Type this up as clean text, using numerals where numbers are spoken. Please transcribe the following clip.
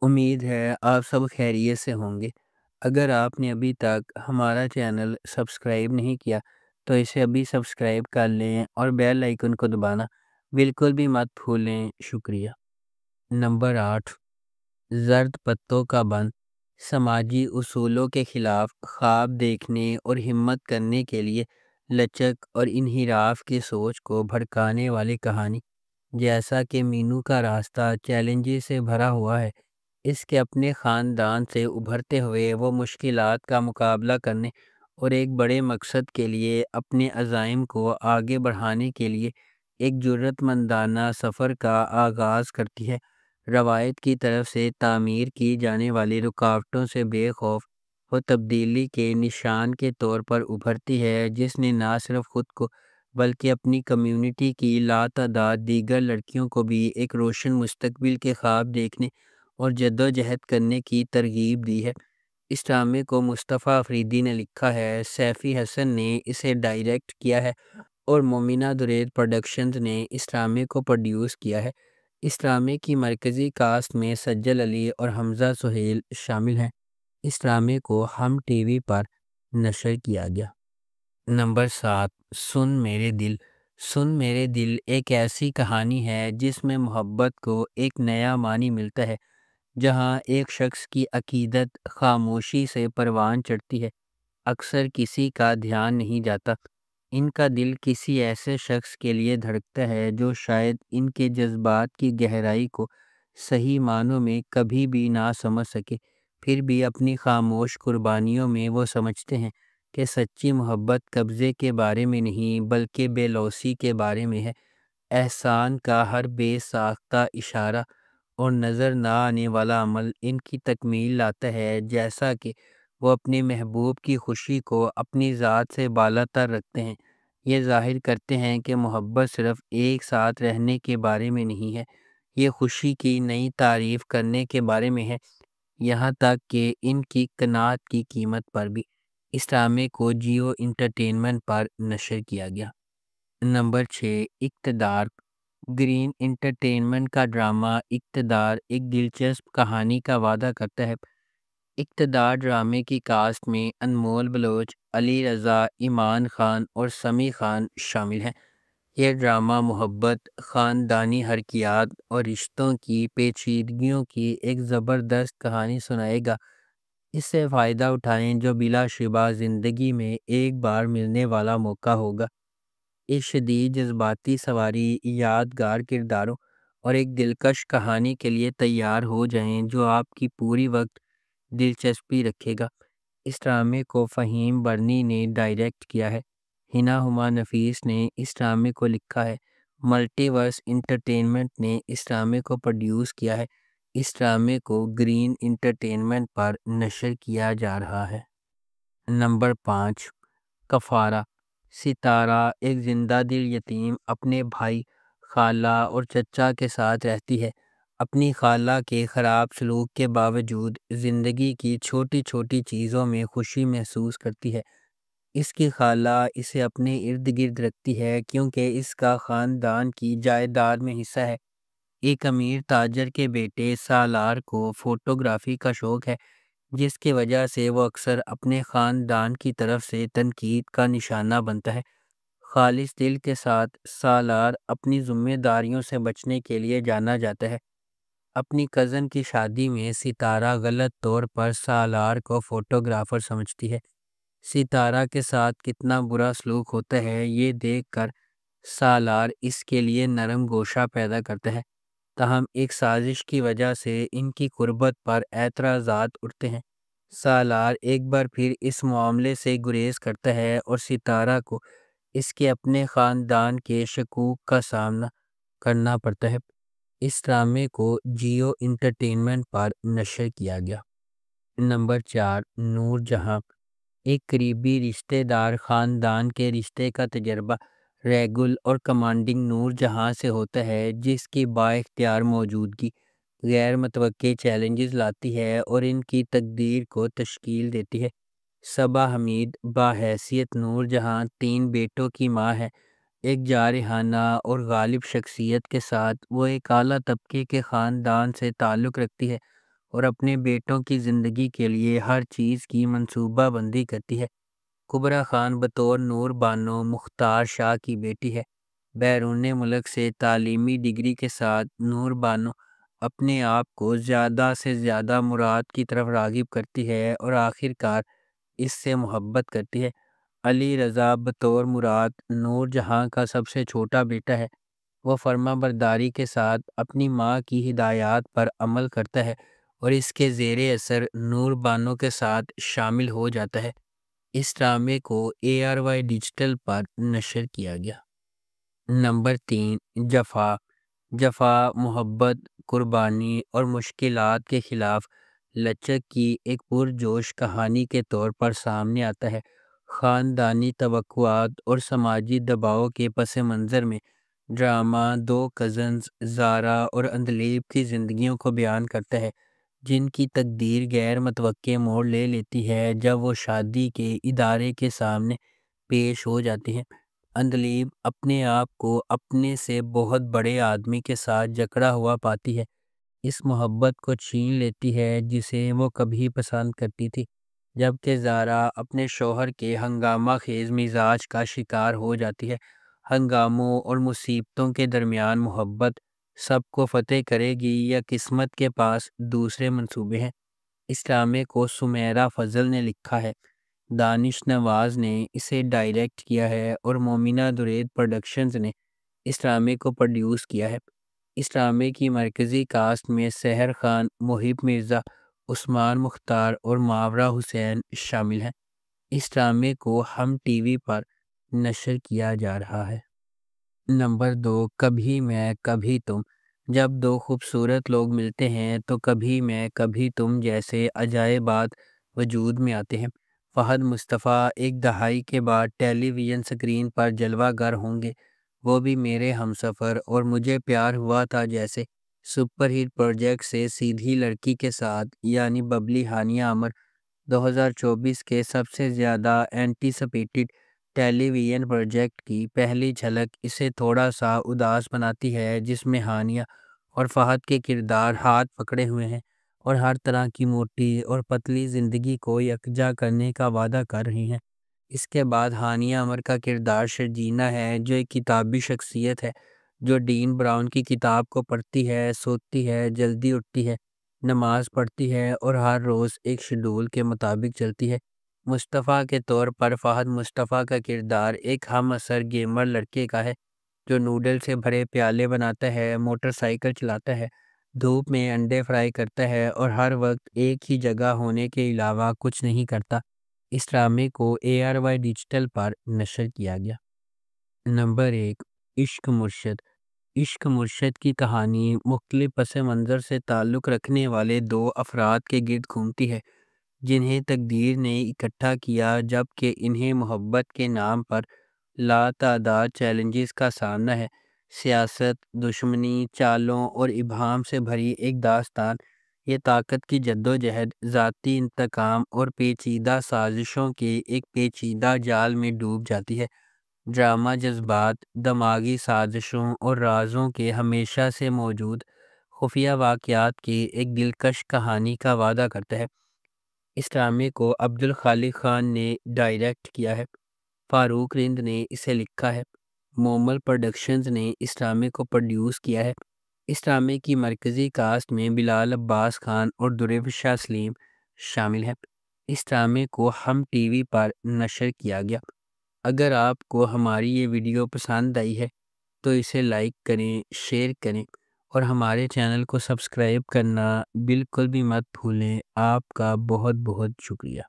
امید ہے آپ سب خیریت سے ہوں گے۔ اگر آپ نے ابھی تک ہمارا چینل سبسکرائب نہیں کیا تو اسے ابھی سبسکرائب کر لیں اور بیل آئیکن کو دبانا بالکل بھی مت بھولیں۔ شکریہ۔ نمبر 8، زرد پتوں کا بند۔ سماجی اصولوں کے خلاف خواب دیکھنے اور ہمت کرنے کے لیے لچک اور انحراف کی سوچ کو بھڑکانے والی کہانی۔ جیسا کہ مینو کا راستہ چیلنجز سے بھرا ہوا ہے، اس کے اپنے خاندان سے ابھرتے ہوئے وہ مشکلات کا مقابلہ کرنے اور ایک بڑے مقصد کے لیے اپنے عزائم کو آگے بڑھانے کے لیے ایک جرأت مندانہ سفر کا آغاز کرتی ہے۔ روایت کی طرف سے تعمیر کی جانے والی رکاوٹوں سے بے خوف وہ تبدیلی کے نشان کے طور پر ابھرتی ہے، جس نے نہ صرف خود کو بلکہ اپنی کمیونٹی کی لاتعداد دیگر لڑکیوں کو بھی ایک روشن مستقبل کے خواب دیکھنے اور جدوجہد کرنے کی ترغیب دی ہے۔ اس ڈرامے کو مصطفیٰ افریدی نے لکھا ہے، سیفی حسن نے اسے ڈائریکٹ کیا ہے اور مومنہ درید پروڈکشنز نے اس ڈرامے کو پروڈیوس کیا ہے۔ اس ڈرامے کی مرکزی کاسٹ میں سجل علی اور حمزہ سہیل شامل ہیں۔ اس ڈرامے کو ہم ٹی وی پر نشر کیا گیا۔ نمبر 7، سن میرے دل۔ سن میرے دل ایک ایسی کہانی ہے جس میں محبت کو ایک نیا معنی ملتا ہے، جہاں ایک شخص کی عقیدت خاموشی سے پروان چڑھتی ہے۔ اکثر کسی کا دھیان نہیں جاتا، ان کا دل کسی ایسے شخص کے لیے دھڑکتا ہے جو شاید ان کے جذبات کی گہرائی کو صحیح معنوں میں کبھی بھی نہ سمجھ سکے، پھر بھی اپنی خاموش قربانیوں میں وہ سمجھتے ہیں کہ سچی محبت قبضے کے بارے میں نہیں بلکہ بے لوثی کے بارے میں ہے۔ احسان کا ہر بے ساختہ اشارہ اور نظر نہ آنے والا عمل ان کی تکمیل لاتا ہے، جیسا کہ وہ اپنے محبوب کی خوشی کو اپنی ذات سے بالاتر رکھتے ہیں۔ یہ ظاہر کرتے ہیں کہ محبت صرف ایک ساتھ رہنے کے بارے میں نہیں ہے، یہ خوشی کی نئی تعریف کرنے کے بارے میں ہے، یہاں تک کہ ان کی قناعت کی قیمت پر بھی۔ اس ڈرامے کو جیو انٹرٹینمنٹ پر نشر کیا گیا۔ نمبر 6، اقتدار۔ گرین انٹرٹینمنٹ کا ڈرامہ اقتدار ایک دلچسپ کہانی کا وعدہ کرتا ہے۔ اقتدار ڈرامے کی کاسٹ میں انمول بلوچ، علی رضا، ایمان خان اور سمیع خان شامل ہیں۔ یہ ڈرامہ محبت، خاندانی حرکیات اور رشتوں کی پیچیدگیوں کی ایک زبردست کہانی سنائے گا۔ اس سے فائدہ اٹھائیں جو بلا شبہ زندگی میں ایک بار ملنے والا موقع ہوگا۔ اس شدید جذباتی سواری، یادگار کرداروں اور ایک دلکش کہانی کے لیے تیار ہو جائیں جو آپ کی پوری وقت دلچسپی رکھے گا۔ اس ڈرامے کو فہیم برنی نے ڈائریکٹ کیا ہے۔ ہنا ہما نفیس نے اس ڈرامے کو لکھا ہے۔ ملٹی ورس انٹرٹینمنٹ نے اس ڈرامے کو پروڈیوس کیا ہے۔ اس ڈرامے کو گرین انٹرٹینمنٹ پر نشر کیا جا رہا ہے۔ نمبر 5، کفارہ۔ ستارہ ایک زندہ دل یتیم اپنے بھائی، خالہ اور چچا کے ساتھ رہتی ہے۔ اپنی خالہ کے خراب سلوک کے باوجود زندگی کی چھوٹی چھوٹی چیزوں میں خوشی محسوس کرتی ہے۔ اس کی خالہ اسے اپنے ارد گرد رکھتی ہے کیونکہ اس کا خاندان کی جائیداد میں حصہ ہے۔ ایک امیر تاجر کے بیٹے سالار کو فوٹوگرافی کا شوق ہے، جس کی وجہ سے وہ اکثر اپنے خاندان کی طرف سے تنقید کا نشانہ بنتا ہے۔ خالص دل کے ساتھ سالار اپنی ذمہ داریوں سے بچنے کے لیے جانا جاتا ہے۔ اپنی کزن کی شادی میں ستارہ غلط طور پر سالار کو فوٹوگرافر سمجھتی ہے۔ ستارہ کے ساتھ کتنا برا سلوک ہوتا ہے یہ دیکھ کر سالار اس کے لیے نرم گوشہ پیدا کرتا ہے، تاہم ایک سازش کی وجہ سے ان کی قربت پر اعتراضات اٹھتے ہیں۔ سالار ایک بار پھر اس معاملے سے گریز کرتا ہے اور ستارہ کو اس کے اپنے خاندان کے شکوک کا سامنا کرنا پڑتا ہے۔ اس ڈرامے کو جیو انٹرٹینمنٹ پر نشر کیا گیا۔ نمبر 4، نور جہاں۔ ایک قریبی رشتہ دار خاندان کے رشتے کا تجربہ ریگل اور کمانڈنگ نور جہاں سے ہوتا ہے، جس کی با اختیار موجودگی غیر متوقع چیلنجز لاتی ہے اور ان کی تقدیر کو تشکیل دیتی ہے۔ صبا حمید بحیثیت نور جہاں 3 بیٹوں کی ماں ہے۔ ایک جارحانہ اور غالب شخصیت کے ساتھ وہ ایک اعلیٰ طبقے کے خاندان سے تعلق رکھتی ہے اور اپنے بیٹوں کی زندگی کے لیے ہر چیز کی منصوبہ بندی کرتی ہے۔ کبریٰ خان بطور نور بانو مختار شاہ کی بیٹی ہے۔ بیرون ملک سے تعلیمی ڈگری کے ساتھ نور بانو اپنے آپ کو زیادہ سے زیادہ مراد کی طرف راغب کرتی ہے اور آخر کار اس سے محبت کرتی ہے۔ علی رضا بطور مراد نور جہاں کا سب سے چھوٹا بیٹا ہے، وہ فرما برداری کے ساتھ اپنی ماں کی ہدایات پر عمل کرتا ہے اور اس کے زیر اثر نور بانو کے ساتھ شامل ہو جاتا ہے۔ اس ڈرامے کو ARY ڈیجیٹل پر نشر کیا گیا۔ نمبر 3، جفا۔ جفا محبت، قربانی اور مشکلات کے خلاف لچک کی ایک پرجوش کہانی کے طور پر سامنے آتا ہے۔ خاندانی توقعات اور سماجی دباؤ کے پس منظر میں ڈرامہ دو کزنز زارا اور اندلیب کی زندگیوں کو بیان کرتا ہے، جن کی تقدیر غیر متوقع موڑ لے لیتی ہے جب وہ شادی کے ادارے کے سامنے پیش ہو جاتی ہیں۔ اندلیب اپنے آپ کو اپنے سے بہت بڑے آدمی کے ساتھ جکڑا ہوا پاتی ہے، اس محبت کو چھین لیتی ہے جسے وہ کبھی پسند کرتی تھی، جبکہ زارا اپنے شوہر کے ہنگامہ خیز مزاج کا شکار ہو جاتی ہے۔ ہنگاموں اور مصیبتوں کے درمیان محبت سب کو فتح کرے گی یا قسمت کے پاس دوسرے منصوبے ہیں؟ اس ڈرامے کو سمیرہ فضل نے لکھا ہے، دانش نواز نے اسے ڈائریکٹ کیا ہے اور مومنہ درید پروڈکشنز نے اس ڈرامے کو پروڈیوس کیا ہے۔ اس ڈرامے کی مرکزی کاسٹ میں سحر خان، محب مرزا، عثمان مختار اور ماورا حسین شامل ہیں۔ اس ڈرامے کو ہم ٹی وی پر نشر کیا جا رہا ہے۔ نمبر 2، کبھی میں کبھی تم۔ جب دو خوبصورت لوگ ملتے ہیں تو کبھی میں کبھی تم جیسے عجائبات وجود میں آتے ہیں۔ فہد مصطفیٰ ایک دہائی کے بعد ٹیلی ویژن سکرین پر جلوہ گر ہوں گے، وہ بھی میرے ہمسفر اور مجھے پیار ہوا تھا جیسے سپر ہٹ پروجیکٹ سے سیدھی لڑکی کے ساتھ، یعنی ببلی ہانیہ عمر 2024 کے سب سے زیادہ اینٹیسپیٹڈ ٹیلی ویژن پروجیکٹ کی پہلی جھلک اسے تھوڑا سا اداس بناتی ہے، جس میں ہانیہ اور فہد کے کردار ہاتھ پکڑے ہوئے ہیں اور ہر طرح کی موٹی اور پتلی زندگی کو یکجا کرنے کا وعدہ کر رہی ہیں۔ اس کے بعد ہانیہ عمر کا کردار شرجینہ ہے، جو ایک کتابی شخصیت ہے جو ڈین براؤن کی کتاب کو پڑھتی ہے، سوتی ہے، جلدی اٹھتی ہے، نماز پڑھتی ہے اور ہر روز ایک شیڈول کے مطابق چلتی ہے۔ مصطفیٰ کے طور پر فہد مصطفیٰ کا کردار ایک ہم عصر گیمر لڑکے کا ہے جو نوڈل سے بھرے پیالے بناتا ہے، موٹر سائیکل چلاتا ہے، دھوپ میں انڈے فرائی کرتا ہے اور ہر وقت ایک ہی جگہ ہونے کے علاوہ کچھ نہیں کرتا۔ اس ڈرامے کو ARY ڈیجیٹل پر نشر کیا گیا۔ نمبر 1، عشق مرشد۔ عشق مرشد کی کہانی مختلف پس منظر سے تعلق رکھنے والے دو افراد کے گرد گھومتی ہے جنہیں تقدیر نے اکٹھا کیا، جبکہ انہیں محبت کے نام پر لاتعداد چیلنجز کا سامنا ہے۔ سیاست، دشمنی، چالوں اور ابہام سے بھری ایک داستان، یہ طاقت کی جدوجہد، ذاتی انتقام اور پیچیدہ سازشوں کے ایک پیچیدہ جال میں ڈوب جاتی ہے۔ ڈرامہ جذبات، دماغی سازشوں اور رازوں کے ہمیشہ سے موجود خفیہ واقعات کی ایک دلکش کہانی کا وعدہ کرتا ہے۔ اس ڈرامے کو عبدالخالق خان نے ڈائریکٹ کیا ہے، فاروق رند نے اسے لکھا ہے، مومل پروڈکشنز نے اس ڈرامے کو پروڈیوس کیا ہے۔ اس ڈرامے کی مرکزی کاسٹ میں بلال عباس خان اور دریوشا سلیم شامل ہیں۔ اس ڈرامے کو ہم ٹی وی پر نشر کیا گیا۔ اگر آپ کو ہماری یہ ویڈیو پسند آئی ہے تو اسے لائک کریں، شیئر کریں اور ہمارے چینل کو سبسکرائب کرنا بالکل بھی مت بھولیں۔ آپ کا بہت بہت شکریہ۔